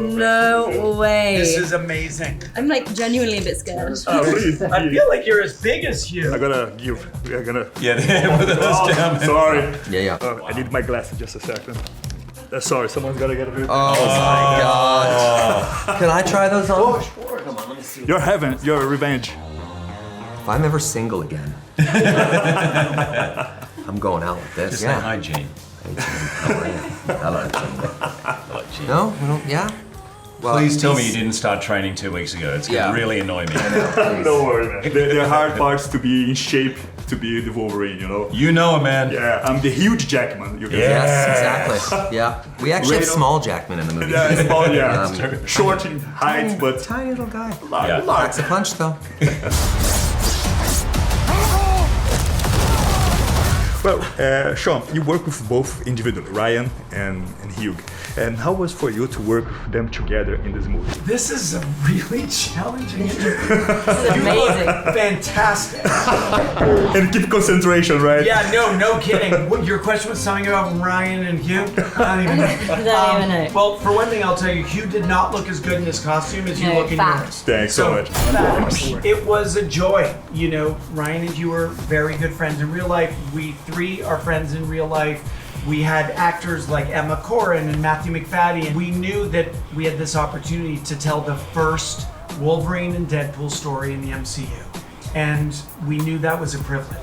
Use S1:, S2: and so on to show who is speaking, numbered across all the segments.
S1: No way.
S2: This is amazing.
S1: I'm like genuinely a bit scared.
S3: Please.
S2: I feel like you're as big as Hugh.
S3: I'm gonna give. I'm gonna.
S4: Yeah, with us down.
S3: Sorry.
S5: Yeah.
S3: I need my glasses just a second. Sorry, someone's gotta get a bit.
S5: Oh my God. Can I try those on? Oh, sure. Come on, let me see.
S3: Your revenge.
S5: If I'm ever single again, I'm going out with this.
S4: Just say hi, Gene.
S5: Hey, Gene. How are you?
S4: Hello, Gene.
S5: No, we don't. Yeah. Well,
S4: Please tell me you didn't start training 2 weeks ago. It's gonna really annoy me.
S3: Don't worry, man. The hard part's to be in shape to be the Wolverine, you know?
S4: You know it, man.
S3: Yeah, I'm the Hugh Jackman. You can
S5: Yes, exactly. Yeah. We actually have small Jackman in the movie.
S3: Yeah, small, yeah. Short in height, but
S5: tiny little guy.
S3: Large.
S5: Packs a punch, though.
S3: Well, Shawn, you work with both individually, Ryan and Hugh. And how was for you to work with them together in this movie?
S2: This is a really challenging interview.
S1: This is amazing.
S2: Fantastic.
S3: And keep concentration, right?
S2: Yeah, no kidding. What, your question was something about Ryan and Hugh? I don't even know.
S1: Don't even know.
S2: Well, for one thing, I'll tell you, Hugh did not look as good in his costume as you look in
S1: fact.
S2: yours.
S3: Thanks so much.
S2: It was a joy. You know, Ryan and you are very good friends in real life. We three are friends in real life. We had actors like Emma Corrin and Matthew McFadden, and we knew that we had this opportunity to tell the first Wolverine and Deadpool story in the MCU. And we knew that was a privilege.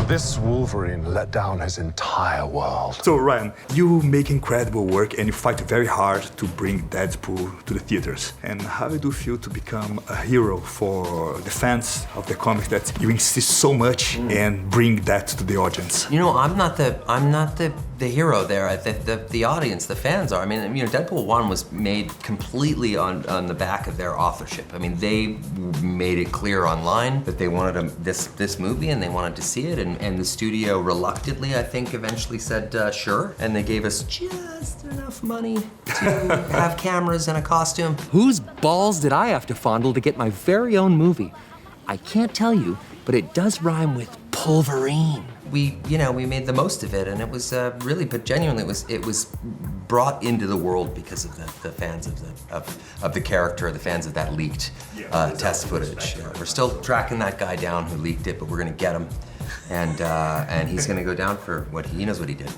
S6: This Wolverine let down his entire world.
S3: So Ryan, you make incredible work and you fight very hard to bring Deadpool to the theaters. And how do you feel to become a hero for the fans of the comics that you insist so much and bring that to the audience?
S5: You know, I'm not the hero there. The audience, the fans are. I mean, you know, Deadpool 1 was made completely on the back of their authorship. I mean, they made it clear online that they wanted this movie and they wanted to see it, and the studio reluctantly, I think, eventually said sure, and they gave us just enough money to have cameras and a costume.
S7: Whose balls did I have to fondle to get my very own movie? I can't tell you, but it does rhyme with Pulverine.
S5: We made the most of it, and it was really, but genuinely, it was brought into the world because of the fans of the character, the fans of that leaked test footage. We're still tracking that guy down who leaked it, but we're gonna get him, and he's gonna go down for what he knows what he did.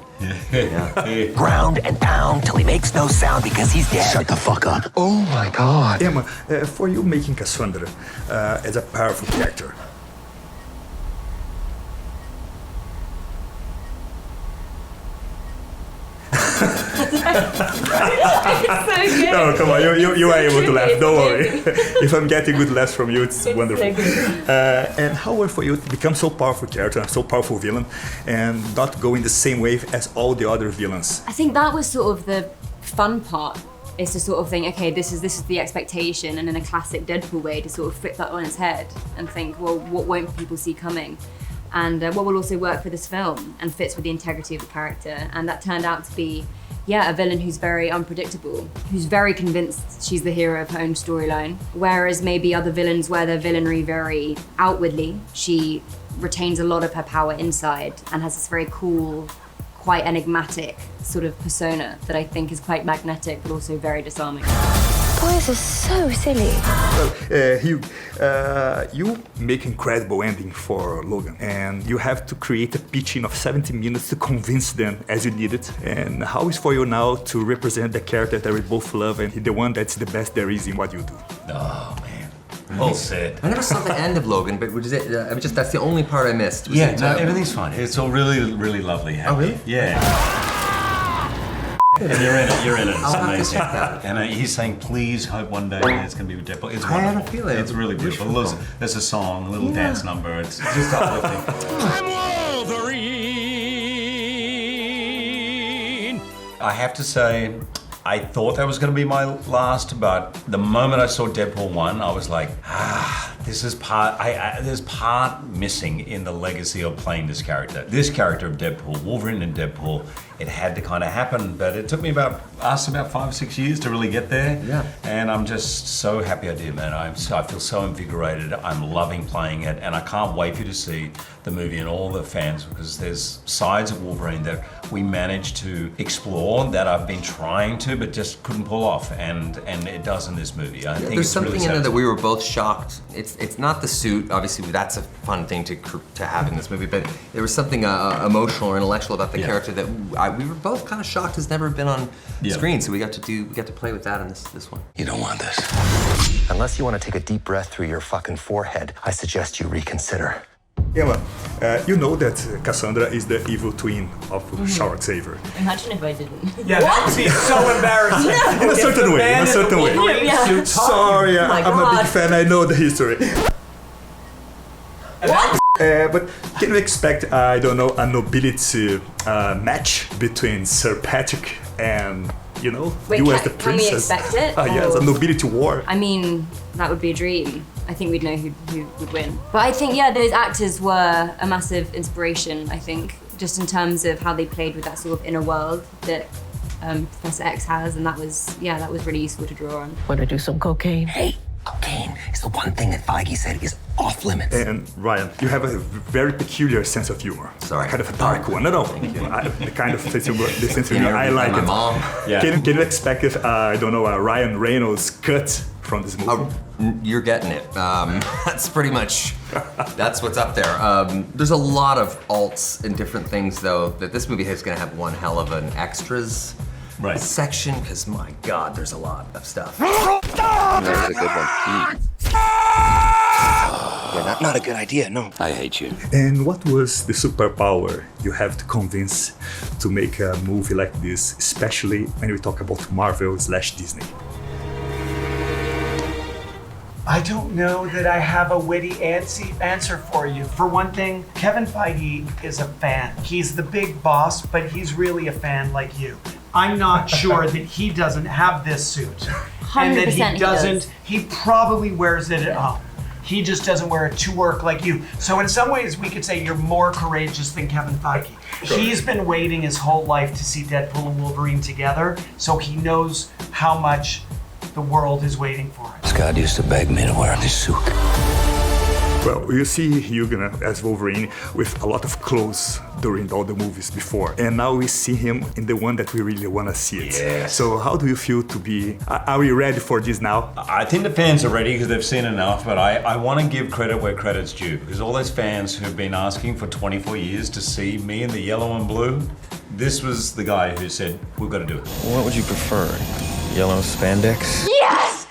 S5: Yeah.
S7: Ground and pound till he makes no sound because he's dead.
S6: Shut the fuck up. Oh my God.
S3: Emma, for you making Cassandra as a powerful character,
S1: It's so good.
S3: no, come on, you are able to laugh, don't worry. If I'm getting good laughs from you, it's wonderful.
S1: So good.
S3: And how were for you to become so powerful character, so powerful villain, and not go in the same wave as all the other villains?
S1: I think that was sort of the fun part, is to sort of think, okay, this is the expectation, and in a classic Deadpool way to sort of flip that on its head and think, well, what won't people see coming? And what will also work for this film and fits with the integrity of the character. And that turned out to be, a villain who's very unpredictable, who's very convinced she's the hero of her own storyline. Whereas maybe other villains, where their villainry very outwardly, she retains a lot of her power inside and has this very cool, quite enigmatic sort of persona that I think is quite magnetic, but also very disarming.
S8: Boys are so silly.
S3: Well, Hugh, you make incredible ending for Logan, and you have to create a pitching of 70 minutes to convince them as you need it. And how is for you now to represent the character that we both love and the one that's the best there is in what you do?
S4: Oh, man. Well said.
S5: I never saw the end of Logan, but that's the only part I missed.
S4: Yeah, no, everything's fine. It's all really, really lovely. Happy.
S5: Oh, really?
S4: Yeah. And you're in it. It's
S5: I'll have to
S4: amazing.
S5: check that.
S4: And he's saying, please hope one day it's going to be with Deadpool. It's
S5: I have a
S4: wonderful.
S5: feeling.
S4: It's really beautiful. There's a song, a little dance number. It's just uplifting.
S7: I'm Wolverine.
S4: I have to say, I thought that was going to be my last, but the moment I saw Deadpool 1, I was like, this is there's part missing in the legacy of playing this character. This character of Deadpool, Wolverine and Deadpool, it had to kind of happen, but it took me about 5 or 6 years to really get there.
S5: Yeah.
S4: And I'm just so happy I did, man. I feel so invigorated. I'm loving playing it, and I can't wait for you to see the movie and all the fans, because there's sides of Wolverine that we managed to explore that I've been trying to, but just couldn't pull off, and it does in this movie. I think
S5: there's
S4: it's
S5: something
S4: really
S5: in there that we were both shocked. It's not the suit, obviously that's a fun thing to have in this movie, but there was something emotional or intellectual about the character that we were both kind of shocked has never been on screen. So we got to play with that in this one.
S6: You don't want this. Unless you want to take a deep breath through your fucking forehead, I suggest you reconsider.
S3: Emma, you know that Cassandra is the evil twin of Shawn Xavier.
S1: Imagine if I didn't.
S2: Yeah, that would be so embarrassing.
S3: In a certain way,
S1: Yeah.
S3: Sorry, I'm a big fan, I know the history. But can we expect, I don't know, a nobility match between Sir Patrick and, you know,
S1: Wait,
S3: you as the
S1: can we
S3: princess?
S1: expect it?
S3: Yes, a nobility war.
S1: I mean, that would be a dream. I think we'd know who would win. But I think, yeah, those actors were a massive inspiration, I think, just in terms of how they played with that sort of inner world that Professor X has, and that was really useful to draw on.
S9: Want to do some cocaine?
S10: Hey, cocaine is the one thing that Feige said is off limits.
S3: And Ryan, you have a very peculiar sense of humor.
S5: Sorry.
S3: Kind of a dark one. No. The kind of sense of humor, I like
S5: my
S3: it.
S5: mom.
S4: Yeah.
S3: Can you expect, I don't know, a Ryan Reynolds cut from this movie?
S5: You're getting it. That's pretty much, that's what's up there. There's a lot of alts and different things, though, that this movie is going to have one hell of an extras section, because my God, there's a lot of stuff.
S10: That was a good one. Yeah, not a good idea, no. I hate you.
S3: And what was the superpower you have to convince to make a movie like this, especially when we talk about Marvel/Disney?
S2: I don't know that I have a witty answer for you. For one thing, Kevin Feige is a fan. He's the big boss, but he's really a fan like you. I'm not sure that he doesn't have this suit.
S1: 100%
S2: And that
S1: he does.
S2: he probably wears it at home. He just doesn't wear it to work like you. So in some ways, we could say you're more courageous than Kevin Feige. Sure. He's been waiting his whole life to see Deadpool and Wolverine together, so he knows how much the world is waiting for it.
S10: Scott used to beg me to wear this suit.
S3: Well, you see Hugh as Wolverine with a lot of clothes during all the movies before, and now we see him in the one that we really want to see it.
S4: Yes.
S3: So how do you feel to be, are we ready for this now?
S4: I think the fans are ready because they've seen enough, but I want to give credit where credit's due, because all those fans who've been asking for 24 years to see me in the yellow and blue, this was the guy who said, we've got to do it.
S11: What would you prefer? Yellow spandex?
S8: Yes!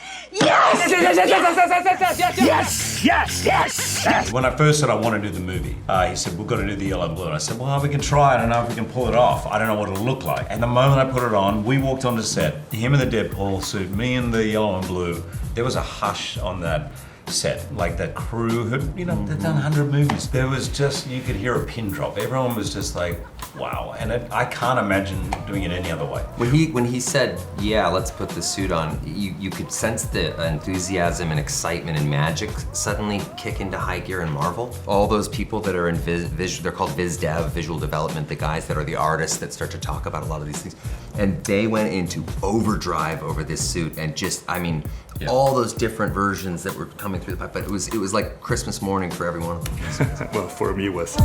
S8: Yes!
S4: Yes! When I first said I want to do the movie, he said, we've got to do the yellow and blue. And I said, well, we can try. I don't know if we can pull it off. I don't know what it'll look like. And the moment I put it on, we walked onto set, him in the Deadpool suit, me in the yellow and blue. There was a hush on that set, like that crew who, you know, they've done 100 movies. There was just, you could hear a pin drop. Everyone was just like, wow. And I can't imagine doing it any other way.
S5: When he said, yeah, let's put the suit on, you could sense the enthusiasm and excitement and magic suddenly kick into high gear in Marvel. All those people that are in they're called viz dev, visual development, the guys that are the artists that start to talk about a lot of these things. And they went into overdrive over this suit and just, I mean, all those different versions that were coming through the pipe, but it was like Christmas morning for every one of them.
S3: Well, for me it was.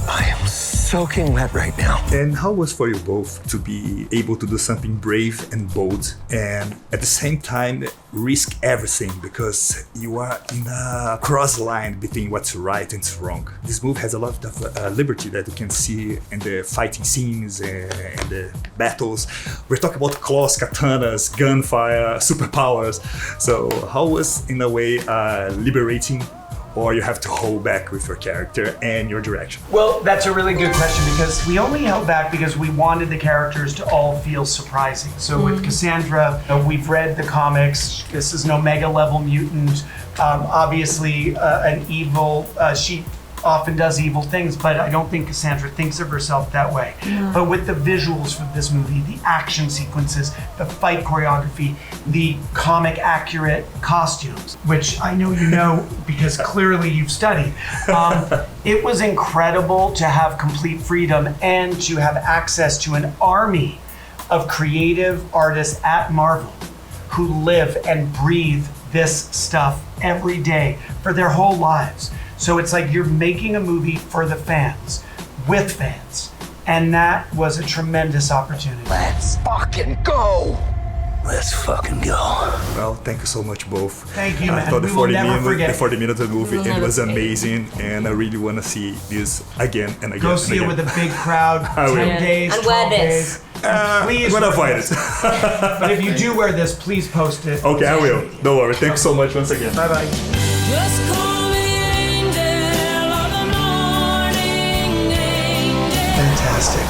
S10: I am soaking wet right now.
S3: And how was for you both to be able to do something brave and bold and at the same time risk everything because you are in a cross line between what's right and wrong? This movie has a lot of liberty that you can see in the fighting scenes and the battles. We're talking about claws, katanas, gunfire, superpowers. So how was in a way liberating, or you have to hold back with your character and your direction?
S2: Well, that's a really good question because we only held back because we wanted the characters to all feel surprising. So with Cassandra, we've read the comics. This is an Omega level mutant, obviously an evil, she often does evil things, but I don't think Cassandra thinks of herself that way. But with the visuals for this movie, the action sequences, the fight choreography, the comic accurate costumes, which I know you know because clearly you've studied, it was incredible to have complete freedom and to have access to an army of creative artists at Marvel who live and breathe this stuff every day for their whole lives. So it's like you're making a movie for the fans, with fans. And that was a tremendous opportunity.
S10: Let's fucking go.
S6: Let's fucking go.
S3: Well, thank you so much both.
S2: Thank you, man.
S3: I thought
S2: We will never forget.
S3: the 40 minutes of the movie,
S1: We'll
S3: it
S1: never
S3: was
S1: forget.
S3: amazing, and I really want to see this again and again.
S2: Go
S3: and
S2: see it
S3: again.
S2: with a big crowd,
S3: I will.
S2: 10 days,
S1: And
S2: 12
S1: wear this.
S2: days. Please
S3: I'm gonna
S2: wear
S3: find it.
S2: this. But if you do wear this, please post it.
S3: Okay, I will. Don't worry. Thanks so much once again.
S2: Bye-bye.
S8: Just call me angel of the morning, angel.
S2: Fantastic.